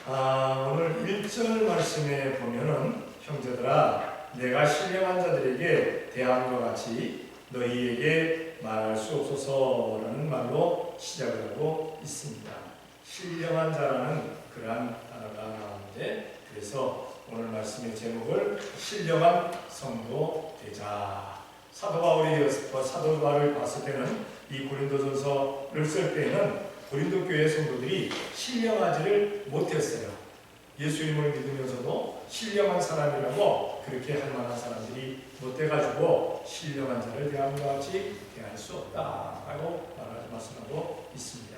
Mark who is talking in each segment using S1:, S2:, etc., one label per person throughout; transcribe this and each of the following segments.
S1: 오늘 1절 말씀에 보면은 형제들아 내가 신령한 자들에게 대함과 같이 너희에게 말할 수 없소서라는 말로 시작을 하고 있습니다. 신령한 자라는 그러한 단어가 나오는데 그래서 오늘 말씀의 제목을 신령한 성도 되자. 사도 바울을 봤을 때는 이 고린도전서를 쓸 때는 고린도 교회 성도들이 신령하지를 못했어요. 예수님을 믿으면서도 신령한 사람이라고 그렇게 할 만한 사람들이 못돼가지고 신령한 자를 대함과 같이 대할 수 없다라고 말씀하고 있습니다.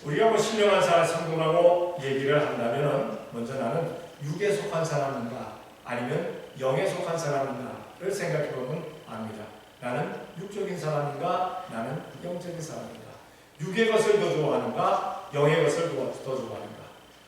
S1: 우리가 뭐 신령한 사람 성도라고 얘기를 한다면 먼저 나는 육에 속한 사람인가 아니면 영에 속한 사람인가를 생각해보면 압니다. 나는 육적인 사람인가 나는 영적인 사람인가, 육의 것을 더 좋아하는가 영의 것을 더 좋아하는가,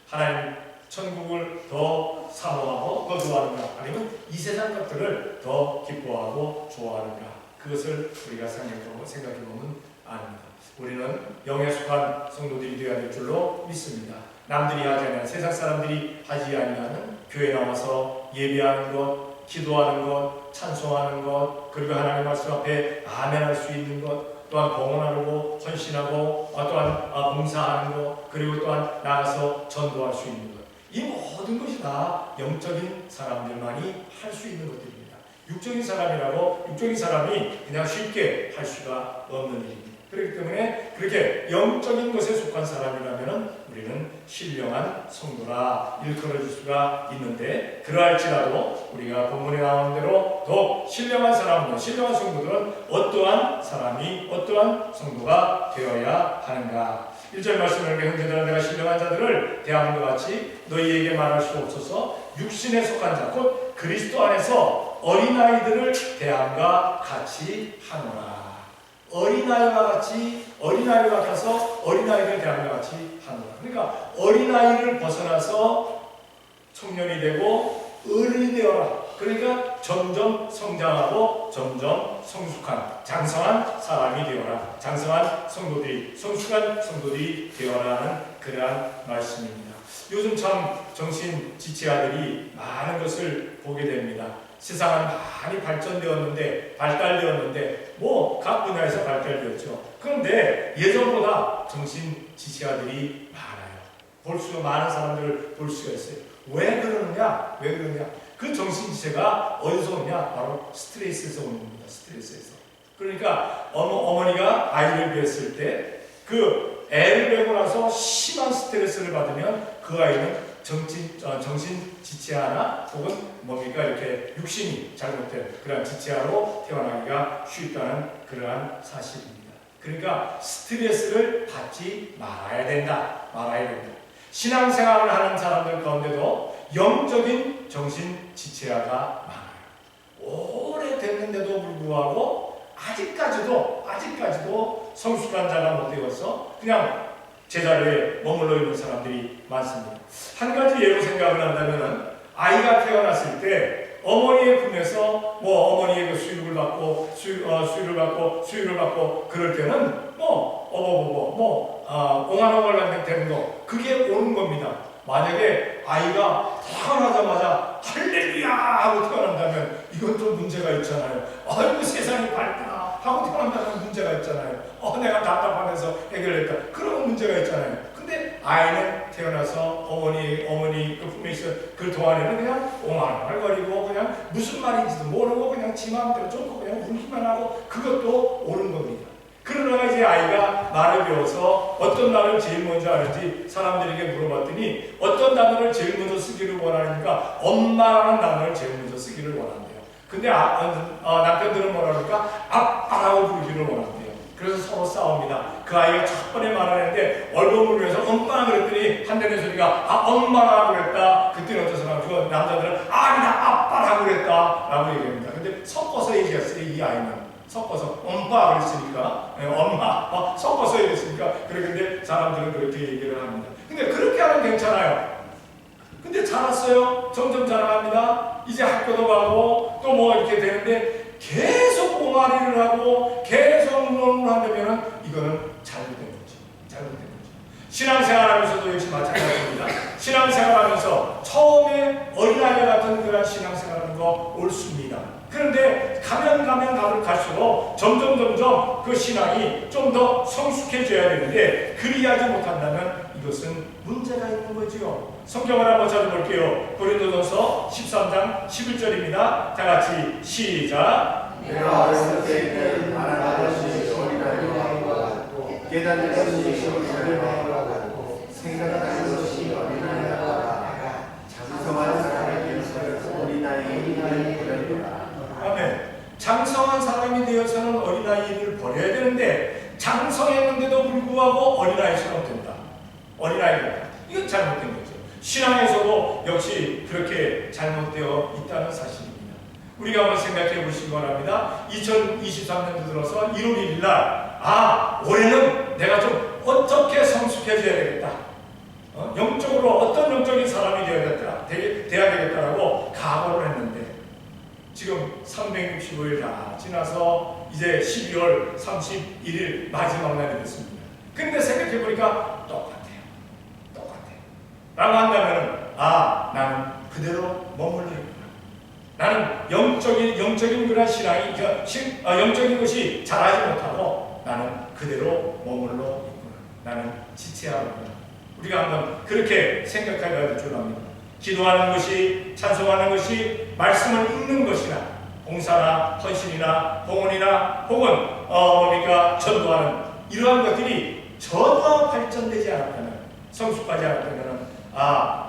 S1: 하나님 천국을 더 사모하고 더 좋아하는가 아니면 이 세상 것들을 더 기뻐하고 좋아하는가, 그것을 우리가 생각해보면 압니다. 우리는 영에 속한 성도들이 되어야 될 줄로 믿습니다. 남들이 하지 않는, 세상 사람들이 하지 아니하는 교회 나와서 예배하는 것, 기도하는 것, 찬송하는 것, 그리고 하나님 말씀 앞에 아멘할 수 있는 것, 또한 봉헌하고 헌신하고 또한 봉사하는 것, 그리고 또한 나가서 전도할 수 있는 것, 이 모든 것이 다 영적인 사람들만이 할 수 있는 것들입니다. 육적인 사람이 그냥 쉽게 할 수가 없는 일입니다. 그렇기 때문에 그렇게 영적인 것에 속한 사람이라면 우리는 신령한 성도라 일컬어질 수가 있는데, 그러할지라도 우리가 본문에 나오는 대로 더욱 신령한 성도들은 어떠한 사람이, 어떠한 성도가 되어야 하는가. 1절 말씀을 형제들아 내가 신령한 자들을 대함과 같이 너희에게 말할 수 없어서 육신에 속한 자 곧 그리스도 안에서 어린아이들을 대함과 같이 하노라. 어린아이와 같아서 어린아이를 대함과 같이 하노라. 그러니까 어린아이를 벗어나서 청년이 되고 어른이 되어라. 그러니까 점점 성장하고 점점 성숙한 장성한 사람이 되어라. 장성한 성도들이, 성숙한 성도들이 되어라는 그러한 말씀입니다. 요즘 참 정신 지체아들이 많은 것을 보게 됩니다. 세상은 많이 발달되었는데 각 분야에서 발달되었죠. 그런데 예전보다 정신 지체아들이 많아요. 많은 사람들을 볼 수가 있어요. 왜 그러느냐? 그 정신 지체가 어디서 오냐? 바로 스트레스에서 오는 겁니다. 스트레스에서. 그러니까 어머니가 아이를 뵀을 때 그 애를 뵈고 나서 심한 스트레스를 받으면 그 아이는 정신 지체아나 혹은 이렇게 육신이 잘못된 그러한 지체아로 태어나기가 쉽다는 그러한 사실입니다. 그러니까 스트레스를 받지 말아야 된다. 신앙생활을 하는 사람들 가운데도 영적인 정신 지체아가 많아요. 오래됐는데도 불구하고 아직까지도 성숙한 자가 못 되어서 그냥 제자리에 머물러 있는 사람들이 많습니다. 한 가지 예로 생각을 한다면 아이가 태어났을 때 어머니의 품에서 어머니의 그 수유를 받고 그럴 때는 옹알옹알 되는 거, 그게 오는 겁니다. 만약에 아이가 태어나자마자 할렐루야 하고 태어난다면 이건 좀 문제가 있잖아요. 아이고 세상이 밝구나 하고 태어난다면 문제가 있잖아요. 내가 답답하면서 해결했다. 그런 문제가 있잖아요. 근데 아이는 태어나서 어머니 그 품에 있어 그 동안에는 그냥 옹알옹알거리고 그냥 무슨 말인지도 모르고 그냥 지 마음대로 쫓고 그냥 울기만 하고 그것도 옳은 겁니다. 그러다가 이제 아이가 말을 배워서 어떤 말을 제일 먼저 하는지 사람들에게 물어봤더니 어떤 단어를 제일 먼저 쓰기를 원하니까 엄마라는 단어를 제일 먼저 쓰기를 원한대요. 근데 남편들은 뭐라 그러니까 아빠라고 부르기를 원한대요. 그래서 서로 싸웁니다. 그 아이가 첫 번에 말하는데 얼버무리면서 엄마 그랬더니 한 대는 소리가 엄마라고 그랬다. 그때는 어떤 사람, 그 남자들은 나 아빠라고 그랬다 라고 얘기합니다. 근데 섞어서 얘기했어요. 이 아이는 섞어서 엄마 그랬으니까 엄마 섞어서 얘기했으니까 근데 사람들은 그렇게 얘기를 합니다. 근데 그렇게 하면 괜찮아요. 근데 자랐어요. 점점 자라갑니다. 이제 학교도 가고 또 이렇게 되는데 계속 옹알이를 하고 계속 한다면 이거는 잘못된 거죠. 신앙생활 하면서도 역시 마찬가지입니다. 신앙생활 어린아이 같은 그런 신앙생활하는 거 옳습니다. 그런데 가면 갈수록 점점 그 신앙이 좀 더 성숙해져야 되는데 그리하지 못한다면 이것은 문제가 있는 거지요. 성경을 한번 찾아볼게요. 고린도전서 13장 11절입니다. 다 같이 시작.
S2: 내가 어렸을 때에는 말하는 것이 어린아이와 같고 깨닫는 것이 어린아이와 같고 생각하는 것이 어린아이와 같다. 장성한 사람이 되어서는 어린아이를 버렸노라.
S1: 아멘. 장성한 사람이 되어서는 어린아이를 버려야 되는데 장성했는데도 불구하고 어린아이처럼 된다. 어린아이가 이건 잘못된 거죠. 신앙에서도 역시 그렇게 잘못되어 있다는 사실입니다. 우리가 한번 생각해 보시기 바랍니다. 2023년도 들어서 1월 1일 날 올해는 내가 좀 어떻게 성숙해져야 되겠다. 영적으로 어떤 영적인 사람이 돼야 되겠다라고 각오를 했는데 지금 365일 다 지나서 이제 12월 31일 마지막 날이 됐습니다. 근데 생각해 보니까 똑같아요. 라고 한다면 나는 그대로 머물러 있구나. 나는 영적인 그런 신앙이 영적인 것이 잘하지 못하고 나는 그대로 머물러 있구나. 나는 지체하구나. 우리가 한번 그렇게 생각해야 될 줄 압니다. 기도하는 것이, 찬송하는 것이, 말씀을 읽는 것이나 봉사나 헌신이나 봉헌이나 혹은 전도하는 이러한 것들이 전혀 발전되지 않았다면, 성숙하지 않았다면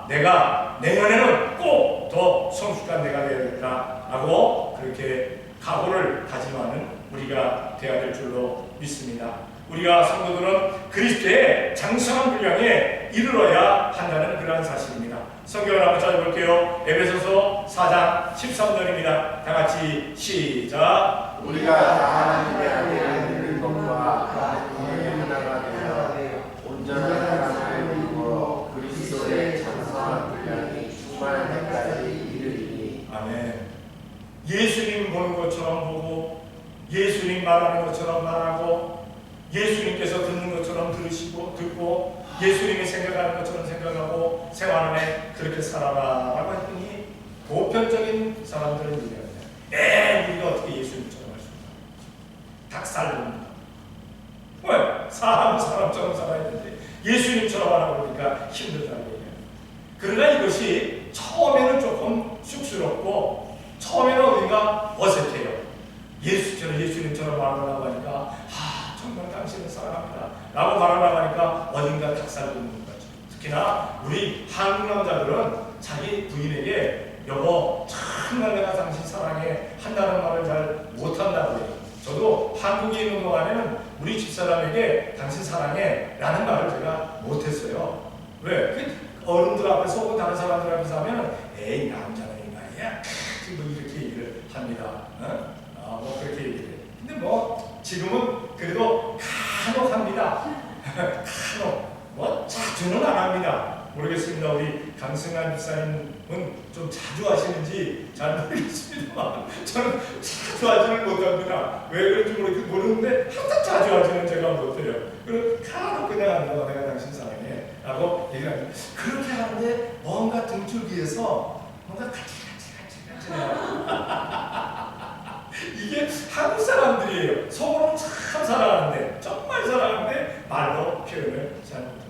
S1: 내가 내년에는 꼭 더 성숙한 내가 되어야겠다라고 그렇게 각오를 다짐하는 우리가 되어야 될 줄로 믿습니다. 우리가 성도들은 그리스도의 장성한 분량에 이르러야 한다는 그러한 사실입니다. 성경을 한번 찾아볼게요. 에베소서 4장 13절입니다. 다 같이 시작.
S2: 우리가 다 하나님의 아들을 믿는 것과 그의 문화가 되어 온전한 사람을 이루어 그리스도의 장성한 분량이 충만한 데까지 이르리니.
S1: 아멘. 예수님 보는 것처럼 보고 예수님 말하는 것처럼 말하고 예수님께서 듣는 것처럼 듣고 예수님이 생각하는 것처럼 생각하고 생활 안에 그렇게 살아라라고 했더니 보편적인 사람들은 얘기합니다. 우리가 어떻게 예수님처럼 할 수 있나? 닭살됩니다. 왜? 사람처럼 살아야 되는데 예수님처럼 하라고 그러니까 힘들다고 얘기해요. 그러나 이것이 처음에는 조금 쑥스럽고 처음에는 어딘가 어색해요. 예수님처럼 말하려고 하니까 정말 당신을 사랑합니다 라고 말하려고 하니까 어딘가 닭살 돋는 거죠. 특히나 우리 한국 남자들은 자기 부인에게 여보 정말 내가 당신 사랑해 한다는 말을 잘 못한다고 해요. 저도 한국에 있는 동안에는 우리 집사람에게 당신 사랑해 라는 말을 제가 못했어요. 왜? 어른들 앞에서 혹은 다른 사람들 앞에서 하면 에이 남자는 이 말이야 이렇게 얘기를 합니다. 그렇게 얘기해요. 근데 지금은 그래도 간혹 합니다. 간혹 자주는 안 합니다. 모르겠습니다. 우리 강승환 집사님은 좀 자주 하시는지 잘 모르겠습니다만 저는 자주 하지는 못합니다. 왜 그런지 모르는데 항상 자주 하지는 제가 못해요. 그리고 간혹 그냥 한다고 내가 당신 사랑해 라고 얘기를 합니다. 그렇게 하는데 뭔가 등줄기에서 뭔가 이게 한국 사람들이에요. 속으로는 참 사랑하는데 정말 사랑하는데 말로 표현을 잘 못합니다.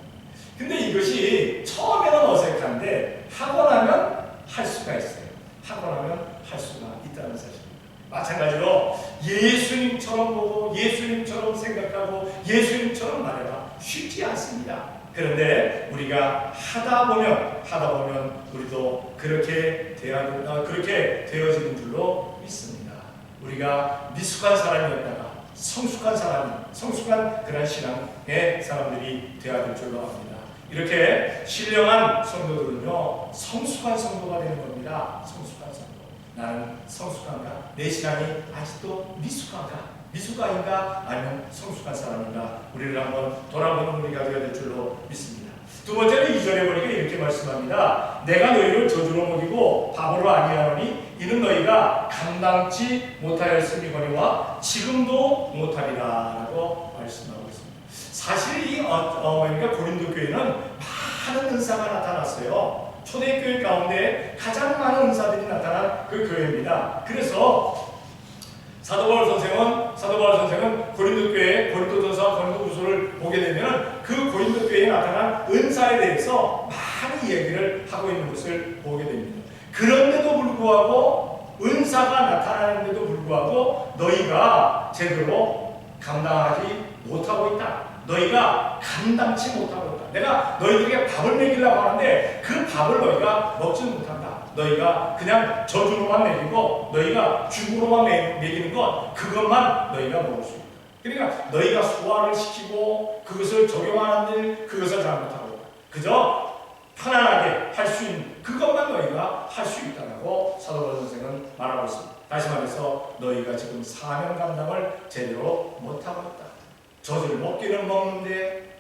S1: 근데 이것이 처음에는 어색한데 하고 나면 할 수가 있어요. 하고 나면 할 수가 있다는 사실입니다. 마찬가지로 예수님처럼 보고 예수님처럼 생각하고 예수님처럼 말해라 쉽지 않습니다. 그런데 우리가 하다 보면 우리도 그렇게 되어지는 줄로 믿습니다. 우리가 미숙한 사람이었다가 성숙한 그런 신앙의 사람들이 되어야 될 줄로 압니다. 이렇게 신령한 성도들은요 성숙한 성도가 되는 겁니다. 성숙한 성도. 나는 성숙한가? 내 신앙이 아직도 미숙한가? 아니면 성숙한 사람인가? 우리를 한번 돌아보는 우리가 되어야 될 줄로 믿습니다. 두 번째는 2절에 보니까 이렇게 말씀합니다. 내가 너희를 저주로 먹이고 바보로 아니하노니 이는 너희가 감당치 못하였음이거니와 지금도 못하리라 라고 말씀하고 있습니다. 사실 이 고린도 교회는 많은 은사가 나타났어요. 초대교회 가운데 가장 많은 은사들이 나타난 그 교회입니다. 그래서 사도 바울 선생은 고린도 교회, 고린도전서와 고린도후서를 보게 되면 그 고린도 교회에 나타난 은사에 대해서 많은 이야기를 하고 있는 것을 보게 됩니다. 그런데도 불구하고 은사가 나타나는데도 불구하고 너희가 제대로 감당하지 못하고 있다. 너희가 감당치 못하고 있다. 내가 너희들에게 밥을 먹이려고 하는데 그 밥을 너희가 먹지 못한다. 너희가 그냥 젖으로만 먹이고 너희가 죽으로만 먹이는 것, 그것만 너희가 먹을 수 있다. 그러니까 너희가 소화를 시키고 그것을 적용하는 일, 그것을 잘 못하고 있다. 그저 편안하게 할 수 있는 그것만 너희가 할 수 있다고 사도 바울 선생은 말하고 있습니다. 다시 말해서 너희가 지금 사명 감당을 제대로 못하고 있다. 젖을 먹기는 먹는데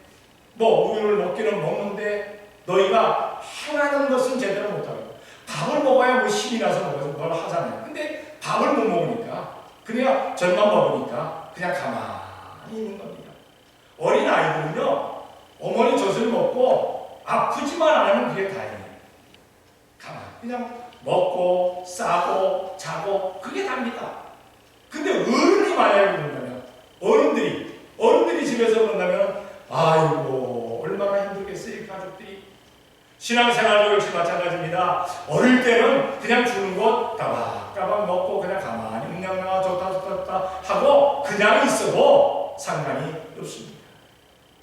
S1: 우유를 먹기는 먹는데 너희가 행하는 것은 제대로 못하고 있다. 밥을 먹어야 힘이 나서 뭘 하잖아요. 근데 밥을 못 먹으니까 그냥 젖만 먹으니까 그냥 가만히 있는 겁니다. 어린 아이들은요 어머니 젖을 먹고 아프지만 않으면 그게 다행이에요. 가만히 그냥 먹고 싸고 자고 그게 답니다. 근데 어른이 만약에 그런다면 어른들이 집에서 그런다면 아이고 얼마나 힘들겠어요. 이 가족들이. 신앙생활도 역시 마찬가지입니다. 어릴 때는 그냥 주는 것 따박따박 먹고 그냥 가만히 그냥 좋다 하고 그냥 있어도 상관이 없습니다.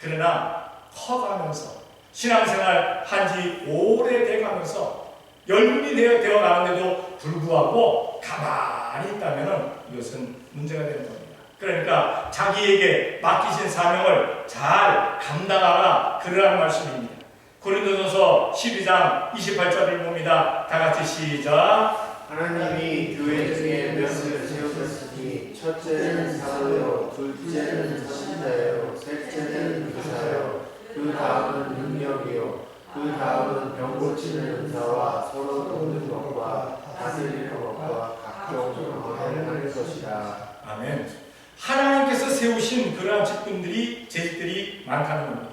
S1: 그러나 커가면서 신앙생활 한지 오래돼 가면서 연륜이 되어 가는데도 불구하고 가만히 있다면 이것은 문제가 되는 겁니다. 그러니까 자기에게 맡기신 사명을 잘 감당하라, 그러한 말씀입니다. 고린도전서 12장 28절을 봅니다. 다 같이 시작.
S2: 하나님이 교회 중에 몇을 세우셨으니 첫째는 사도요, 둘째는 선지자요, 셋째는 교사요, 그 다음은 능력이요, 그 다음은 병 고치는 은사와 서로 돕는 것과 다스리는 것과 각종 경험을 하는 것이다.
S1: 아멘. 하나님께서 세우신 그러한 직분들이, 재직들이 많다는 겁니다.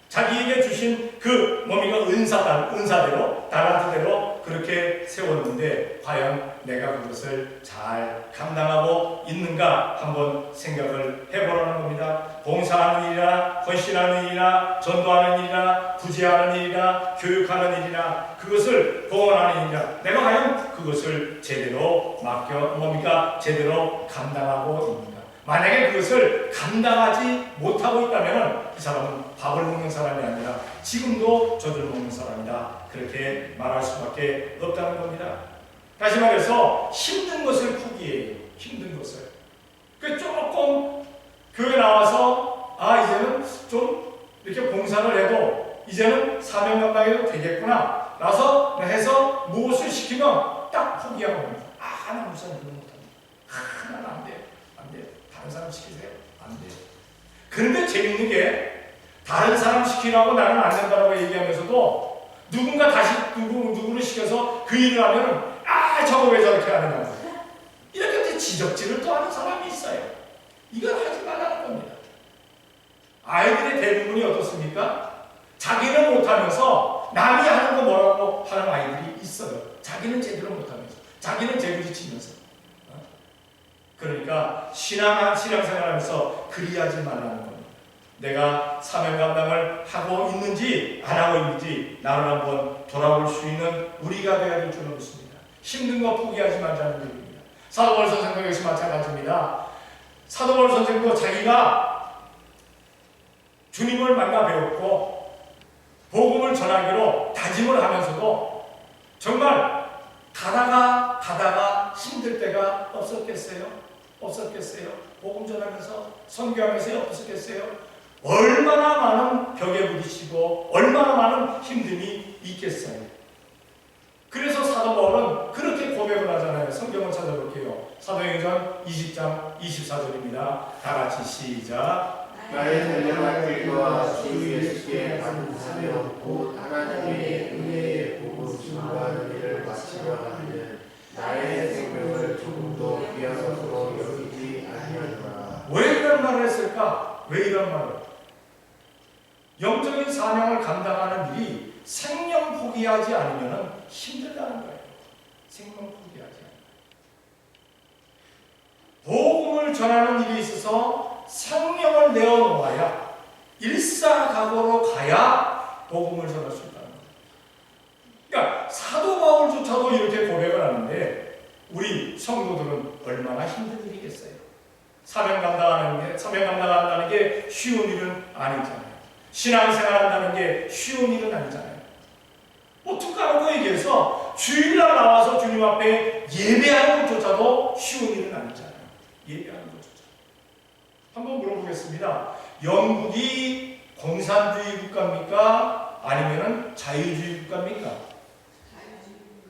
S1: 자기에게 주신 그 은사대로, 달란트대로 그렇게 세웠는데 과연 내가 그것을 잘 감당하고 있는가 한번 생각을 해보라는 겁니다. 봉사하는 일이나 헌신하는 일이나 전도하는 일이나 구제하는 일이나 교육하는 일이나 그것을 봉헌하는 일이나 내가 과연 그것을 제대로 제대로 감당하고 있는가. 만약에 그것을 감당하지 못하고 있다면 그 사람은 밥을 먹는 사람이 아니라 지금도 젖을 먹는 사람이다. 그렇게 말할 수밖에 없다는 겁니다. 다시 말해서 힘든 것을 포기해요. 힘든 것을. 그 조금 교회 나와서 이제는 좀 이렇게 봉사를 해도 이제는 사명 감당해도 되겠구나 라서 해서 무엇을 시키면 딱 포기하고 합니다. 나 목사님 그런 거 못합니다. 나는 안 돼요. 안 돼요. 다른 사람 시키세요. 안 돼요. 그런데 재밌는 게 다른 사람 시키라고 나는 안 된다고 얘기하면서도 누군가 다시 누구를 시켜서 그 일을 하면 저거 왜 저렇게 하느냐고 이렇게 지적질을 또 하는 사람이 있어요. 이걸 하지 말라는 겁니다. 아이들의 대부분이 어떻습니까? 자기는 못하면서 남이 하는 거 뭐라고 하는 아이들이 있어요. 자기는 제대로 못하면서 자기는 재부지치면서. 그러니까 신앙생활하면서 그리하지 말라는 겁니다. 내가 사명 감당을 하고 있는지 안 하고 있는지 나를 한번 돌아볼 수 있는 우리가 되어야 될 줄로 믿습니다. 힘든 거 포기하지 말자는 얘기입니다. 사도 바울 선생도 역시 마찬가지입니다. 사도 바울 선생도 자기가 주님을 만나 배웠고 복음을 전하기로 다짐을 하면서도 정말 가다가 힘들 때가 없었겠어요? 복음 전하면서 선교하면서 없었겠어요? 얼마나 많은 벽에 부딪히고 얼마나 많은 힘듦이 있겠어요? 그래서 사도 바울은 그렇게 고백을 하잖아요. 성경을 찾아볼게요. 사도행전 20장 24절입니다. 다 같이 시작.
S2: 나의 달려갈 길과 주 예수께 받은 사명 곧 하나님의 은혜의 복음 증거하는 일을 마치려 하는 나의 생명을 조금도 귀한 것으로 여기지 아니하노라.
S1: 왜 이런 말을 했을까? 왜 이런 말을? 영적인 사명을 감당하는 일이 생명 포기하지 않으면 힘들다는 거예요. 생명 포기하지 않으면. 복음을 전하는 일에 있어서 생명을 내어놓아야, 일사각오로 가야 복음을 전할 수 있다는 거예요. 그러니까 사도 바울조차도 이렇게 고백을 하는데 우리 성도들은 얼마나 힘든 일이겠어요. 사명 감당한다는 게 쉬운 일은 아니잖아요. 신앙생활한다는 게 쉬운 일은 아니잖아요. 뭐 툭 까놓고 얘기해서 주일날 나와서 주님 앞에 예배하는 것조차도 쉬운 일은 아니잖아요. 예배하는 것조차. 한번 물어보겠습니다. 영국이 공산주의 국가입니까? 아니면 자유주의 국가입니까?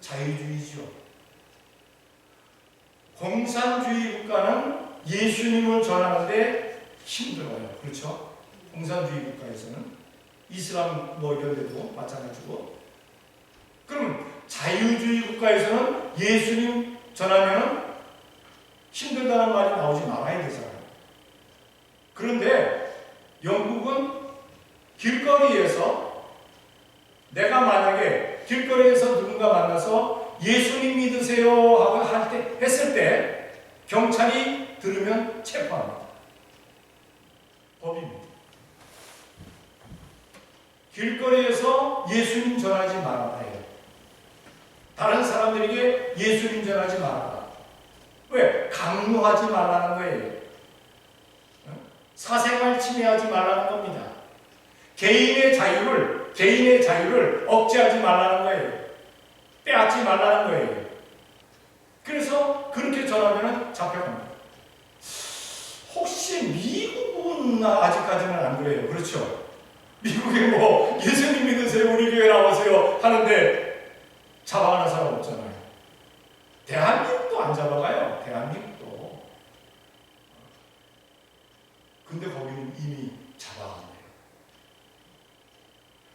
S1: 자유주의죠. 공산주의 국가는 예수님을 전하는데 힘들어요. 그렇죠? 공산주의 국가에서는 이슬람 뭐 이런 데도 마찬가지고. 그럼 자유주의 국가에서는 예수님 전하면 힘들다는 말이 나오지 말아야 되잖아요. 그런데 영국은 길거리에서, 내가 만약에 길거리에서 누군가 만나서 예수님 믿으세요 하고 했을 때 경찰이 들으면 체포합니다. 법입니다. 길거리에서 예수님 전하지 말아라 해요. 다른 사람들에게 예수님 전하지 말아라. 왜? 강요하지 말라는 거예요. 사생활 침해하지 말라는 겁니다. 개인의 자유를 억제하지 말라는 거예요. 빼앗지 말라는 거예요. 그래서 그렇게 전하면 잡혀갑니다. 혹시 미국은 아직까지는 안 그래요. 그렇죠? 미국에 뭐 예수님 믿으세요, 우리 교회 나오세요 하는데 잡아가는 사람 없잖아요. 대한민국도 안 잡아가요. 대한민국도. 근데 거기는 이미 잡아간대요.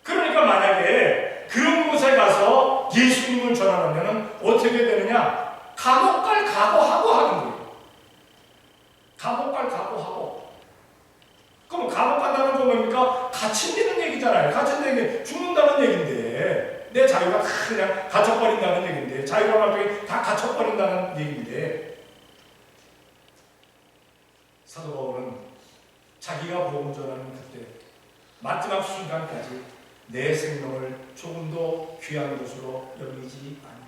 S1: 그러니까 만약에 그런 곳에 가서 예수님을 전하면 어떻게 되느냐? 감옥 갈 각오하고 하는 거예요. 감옥 갈 각오하고. 그럼 감옥 간다는 건 뭡니까? 갇힌다는 얘기잖아요. 갇힌다는 게 죽는다는 얘기인데, 내 자유가 그냥 갇혀버린다는 얘기인데, 자유가 갑자기 다 갇혀버린다는 얘기인데, 사도 바울은 자기가 복음 전하는 그때 마지막 순간까지 내 생명을 조금도 귀한 것으로 여기지 아니한다.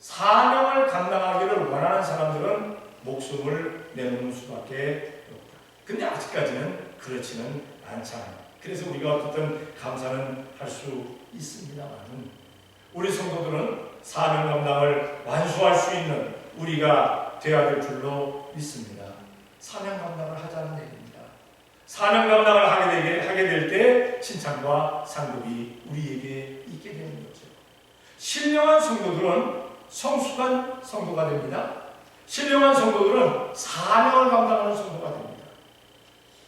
S1: 사명을 감당하기를 원하는 사람들은 목숨을 내놓는 수밖에 없다. 근데 아직까지는 그렇지는 않잖아요. 그래서 우리가 어떤 감사는 할 수 있습니다만, 우리 성도들은 사명 감당을 완수할 수 있는 우리가 되어야 될 줄로 믿습니다. 사명 감당을 하자는 얘기입니다. 사명 감당을 하게 될 때 칭찬과 상급이 우리에게 있게 되는 거죠. 신령한 성도들은 성숙한 성도가 됩니다. 신령한 성도들은 사명을 감당하는 성도가 됩니다.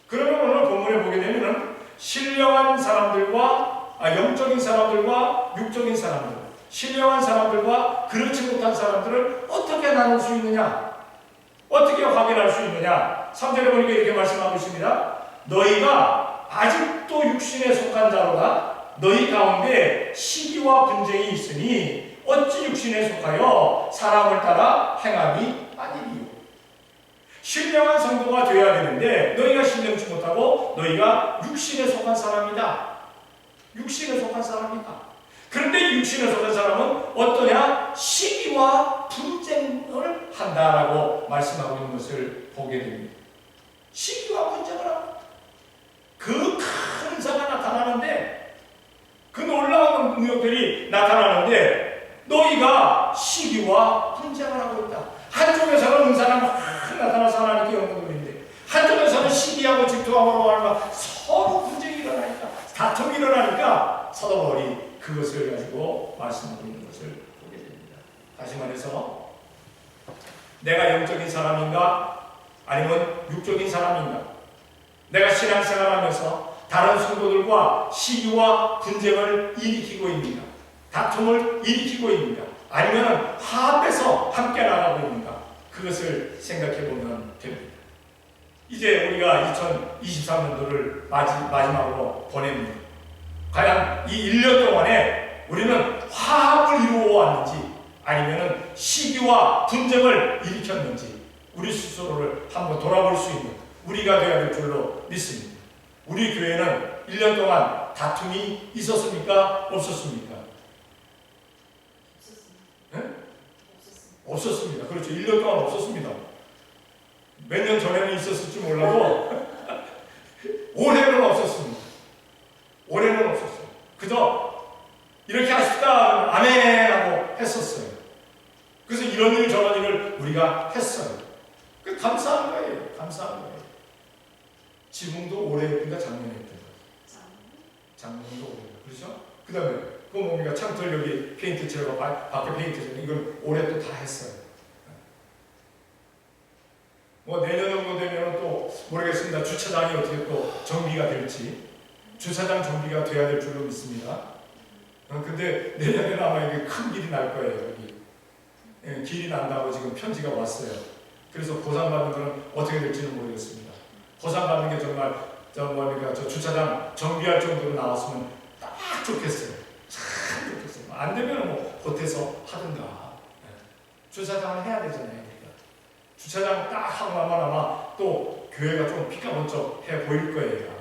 S1: 그러면 오늘 본문에 보게 되면 신령한 사람들과 영적인 사람들과 육적인 사람들, 신령한 사람들과 그렇지 못한 사람들을 어떻게 나눌 수 있느냐? 어떻게 확인할 수 있느냐? 3절에 보니까 이렇게 말씀하고 있습니다. 너희가 아직도 육신에 속한 자로다. 너희 가운데 시기와 분쟁이 있으니 어찌 육신에 속하여 사람을 따라 행함이 아니리요. 신령한 성도가 되어야 되는데 너희가 신령치 못하고 너희가 육신에 속한 사람이다. 육신에 속한 사람이다. 그런데 육신에 속한 사람은 어떠냐? 시기와 분쟁을 한다라고 말씀하고 있는 것을 보게 됩니다. 시기와 분쟁을 하고 그 큰 은사가 나타나는데, 그 놀라운 능력들이 나타나는데 너희가 시기와 분쟁을 하고 있다. 한쪽에서는 은사가 막 나타나서 하나님께 영광 돌리는데 한쪽에서는 시기하고 질투하고 하니까 서로 분쟁이 일어나니까, 다툼이 일어나니까 사도 바울이 그것을 가지고 말씀하고 있는 것을 보게 됩니다. 다시 말해서 내가 영적인 사람인가 아니면 육적인 사람인가, 내가 신앙생활하면서 다른 성도들과 시기와 분쟁을 일으키고 있는가, 다툼을 일으키고 있는가, 아니면 화합해서 함께 나가고 있는가, 그것을 생각해 보면 됩니다. 이제 우리가 2023년도를 마지막으로 보냅니다. 과연 이 1년 동안에 우리는 화합을 이루어 왔는지 아니면 시기와 분쟁을 일으켰는지 우리 스스로를 한번 돌아볼 수 있는 우리가 되어야 될 줄로 믿습니다. 우리 교회는 1년 동안 다툼이 있었습니까? 없었습니까? 네? 없었습니다. 그렇죠. 1년 동안 없었습니다. 몇 년 전에는 있었을지 몰라도 올해는 없었습니다. 올해는 없었어요. 그저 이렇게 하십시다 아멘 하고 했었어요. 그래서 이런 일 저런 일을 우리가 했어요. 그 감사한 거예요. 감사한 거예요. 지붕도 올해 했던가 작년에 했던가. 작년도 올해. 그렇죠? 그 다음에 그 뭡니까? 창틀 여기 페인트 칠하고 밖에 페인트 칠하고 이걸 올해 또 다 했어요. 뭐 내년 정도 되면 또 모르겠습니다. 주차장이 어떻게 또 정비가 될지. 주차장 정비가 돼야 될 줄로 믿습니다. 근데 내년에는 아마 이게 큰 길이 날 거예요. 여기. 예, 길이 난다고 지금 편지가 왔어요. 그래서 보상받는 거는 어떻게 될지는 모르겠습니다. 보상받는 게 정말 저 주차장 정비할 정도로 나왔으면 딱 좋겠어요. 참 좋겠어요. 안 되면 뭐 보태서 하든가. 예. 주차장을 해야 되잖아요. 주차장 딱 하고 나면 아마 또 교회가 좀 피가 번쩍 해 보일 거예요.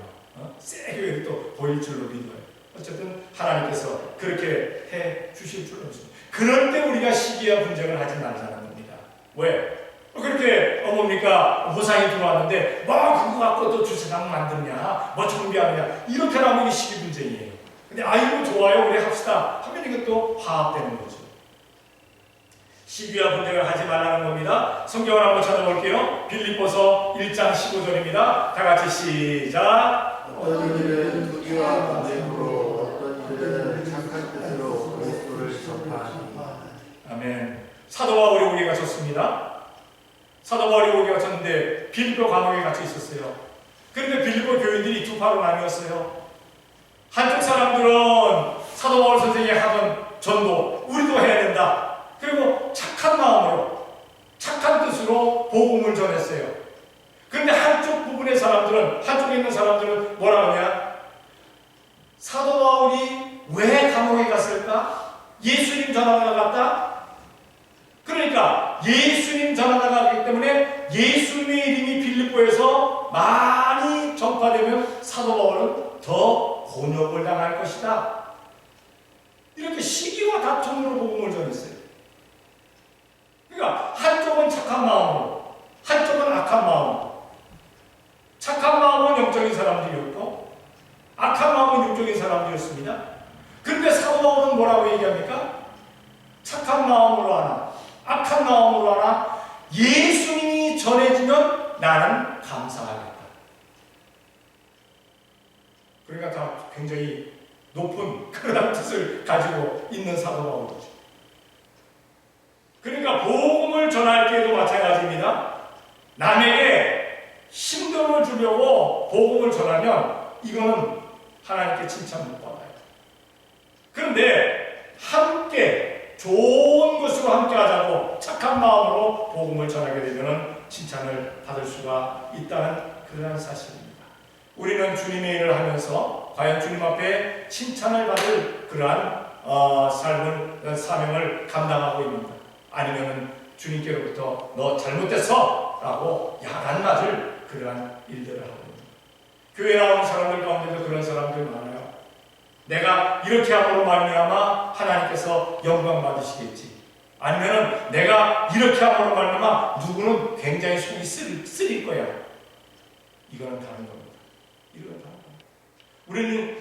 S1: 세게 또 보일 줄로 믿어요. 어쨌든 하나님께서 그렇게 해 주실 줄로 믿습니다. 그럴 때 우리가 시기와 분쟁을 하지 말자는 겁니다. 왜? 그렇게 뭡니까? 보상이 들어왔는데 뭐 그거 갖고 또 주차장 만드냐 뭐 정비하느냐 이렇게 나오면 이게 시기 분쟁이에요. 근데 아이고 좋아요 우리 합시다 하면 이것도 화합되는 거죠. 시기와 분쟁을 하지 말라는 겁니다. 성경을 한번 찾아볼게요. 빌립보서 1장 15절입니다. 다 같이 시작.
S2: 어떤 이들은 투기와 분쟁으로 어떤 이들은 착한 뜻으로 그리스도를 전파하니.
S1: 아멘. 사도 바울이 우리가 쳤습니다. 사도 바울이 우리가 쳤는데 빌립보 감옥에 갇혀 있었어요. 그런데 빌립보 교인들이 두 파로 나뉘었어요. 한쪽 사람들은 사도 바울 선생이 하던 전도 우리도 해야 된다. 그리고 착한 마음으로 착한 뜻으로 복음을 전했어요. 그런데 한쪽 부분의 사람들은 한쪽에 있는 사람들은 뭐라 하냐? 사도 바울이 왜 감옥에 갔을까? 예수님 전하러 갔다? 그러니까 예수님 전하러 갔기 때문에 예수님의 이름이 빌립보에서 많이 전파되면 사도 바울은 더 곤욕을 당할 것이다. 이렇게 시기와 다툼으로 복음을 전했어요. 그러니까 한쪽은 착한 마음으로 한쪽은 악한 마음으로. 착한 마음은 영적인 사람들이었고 악한 마음은 육적인 사람들이었습니다. 그런데 사도 바울은 뭐라고 얘기합니까? 착한 마음으로 하나 악한 마음으로 하나 예수님이 전해지면 나는 감사하겠다. 그러니까 다 굉장히 높은 그런 뜻을 가지고 있는 사도 바울이죠. 그러니까 복음을 전할 때도 마찬가지입니다. 남에게 힘듦을 주려고 복음을 전하면 이거는 하나님께 칭찬 못 받아요. 그런데 함께 좋은 것으로 함께 하자고 착한 마음으로 복음을 전하게 되면 칭찬을 받을 수가 있다는 그러한 사실입니다. 우리는 주님의 일을 하면서 과연 주님 앞에 칭찬을 받을 그러한 사명을 감당하고 있는가? 아니면 주님께로부터 너 잘못됐어! 라고 야단 맞을 그러한 일들을 하고 있습니다. 교회 나오는 사람들 가운데도 그런 사람들 많아요. 내가 이렇게 함으로 말미암아 하나님께서 영광 받으시겠지. 아니면 내가 이렇게 함으로 말미암아 누구는 굉장히 속이 쓰릴 거야. 이거는 다른 겁니다. 이거는 다른 겁니다. 우리는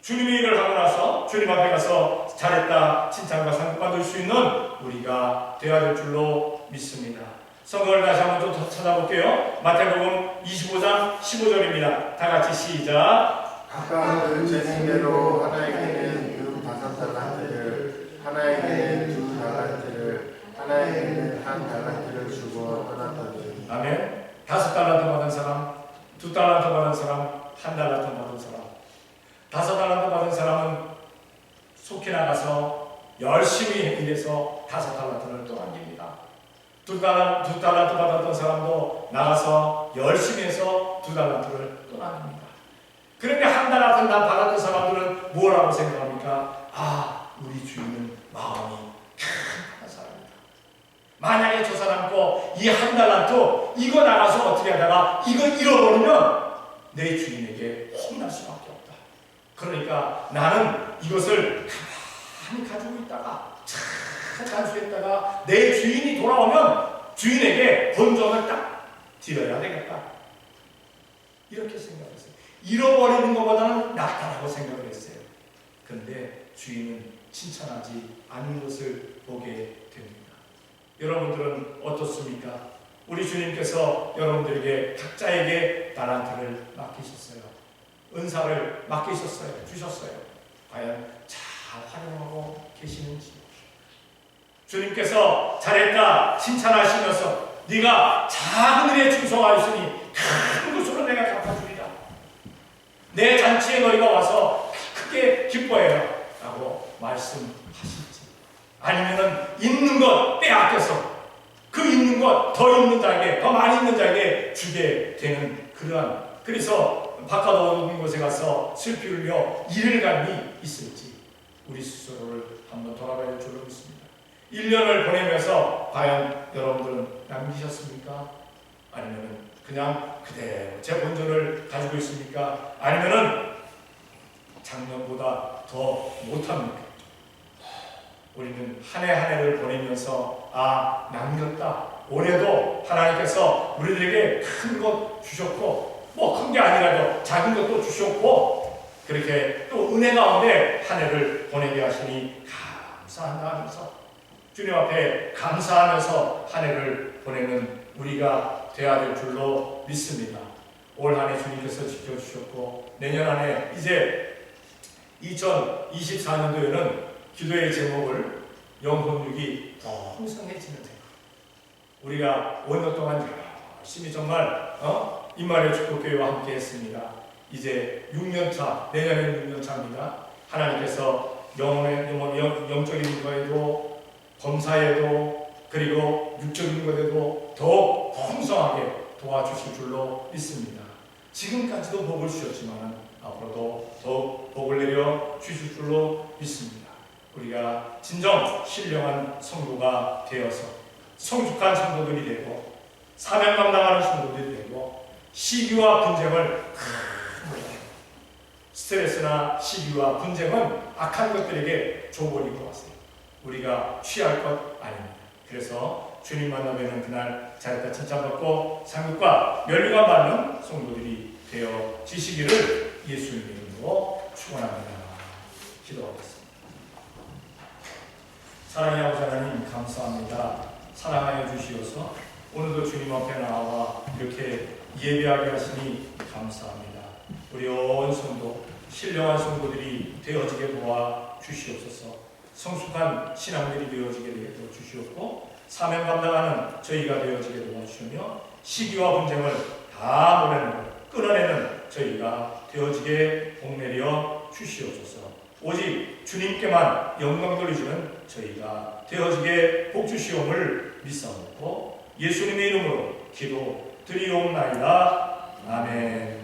S1: 주님의 일을 하고 나서 주님 앞에 가서 잘했다 칭찬과 상급 받을 수 있는 우리가 되어야 될 줄로 믿습니다. 성경을 다시 한번 좀 찾아볼게요. 마태복음 25장 15절입니다. 다 같이 시작.
S2: 각각 제 생대로 하나에게는 5달란트를 하나에게는 2달란트를 하나에게는 1달란트를 주고 떠났더니.
S1: 아멘. 5달란트 받은 사람, 2달란트 받은 사람, 1달란트 받은 사람. 5달란트 받은 사람은 속히 나가서 열심히 일해서 5달란트를 또 남깁니다. 2달란트 받았던 사람도 나가서 열심히 해서 2달란트를 또 남깁니다. 그런데 1달란트 받았던 사람들은 뭐라고 생각합니까? 아, 남고 이 한 달란트 이거 나가서 어떻게 하다가 이거 잃어버리면 내 주인에게 혼날 수밖에 없다. 그러니까 나는 이것을 가만히 가지고 있다가 잘 간수했다가 내 주인이 돌아오면 주인에게 본전을 딱 드려야 되겠다. 이렇게 생각했어요. 잃어버리는 것보다는 낫다라고 생각을 했어요. 그런데 주인은 칭찬하지 않는 것을 보게 됩니다. 여러분들은 어떻습니까? 우리 주님께서 여러분들에게 각자에게 달란트를 맡기셨어요. 은사를 맡기셨어요. 주셨어요. 과연 잘 활용하고 계시는지. 주님께서 잘했다 칭찬하시면서 네가 작은 일에 충성하였으니 큰 것으로 내가 갚아주리라. 내 잔치에 너희가 와서 크게 기뻐해라 라고 말씀하실지, 아니면은 있는 것 빼앗겨서 그 있는 것 더 있는 자에게, 더 많이 있는 자에게 주게 되는 그러한, 그래서 바깥 어두운 곳에 가서 슬피 울며 이를 감이 있을지 우리 스스로를 한번 돌아봐야 될 줄로 믿습니다. 1년을 보내면서 과연 여러분들은 남기셨습니까? 아니면 그냥 그대로 제 본전을 가지고 있습니까? 아니면 작년보다 더 못합니까? 우리는 한 해 한 해를 보내면서 남겼다. 올해도 하나님께서 우리들에게 큰 것 주셨고, 뭐 큰 게 아니라도 작은 것도 주셨고, 그렇게 또 은혜 가운데 한 해를 보내게 하시니 감사한다 하면서, 주님 앞에 감사하면서 한 해를 보내는 우리가 되어야 될 줄로 믿습니다. 올 한 해 주님께서 지켜주셨고, 내년 한 해 이제 2024년도에는 기도의 제목을 영혼육이 풍성해지는 해. 우리가 5년 동안 열심히 정말 임마누엘 축복교회와 함께 했습니다. 이제 6년차, 내년에는 6년차입니다. 하나님께서 영적인 거에도, 범사에도, 그리고 육적인 것에도 더욱 풍성하게 도와주실 줄로 믿습니다. 지금까지도 복을 주셨지만 앞으로도 더욱 복을 내려 주실 줄로 믿습니다. 우리가 진정 신령한 성도가 되어서 성숙한 성도들이 되고 사명 감당하는 성도들이 되고, 시기와 분쟁을 스트레스나 시기와 분쟁은 악한 것들에게 줘버린 것 같아요. 우리가 취할 것 아닙니다. 그래서 주님 만나면 그날 잘했다 칭찬받고 상급과 면류관 받는 성도들이 되어 지시기를 예수님의 이름으로 축원합니다. 기도하겠습니다. 사랑의 아버지 하나님 감사합니다. 사랑하여 주시어서 오늘도 주님 앞에 나와 이렇게 예배하게 하시니 감사합니다. 우리 온 성도, 신령한 성도들이 되어지게 도와 주시옵소서. 성숙한 신앙들이 되어지게 도와 주시옵고, 사명 감당하는 저희가 되어지게 도와 주시며, 시기와 분쟁을 다 모내는, 끊어내는 저희가 되어지게 복내려 주시옵소서. 오직 주님께만 영광 돌리시는 저희가 되어지게 복 주시옵을 믿사옵고 예수님의 이름으로 기도 드리옵나이다. 아멘.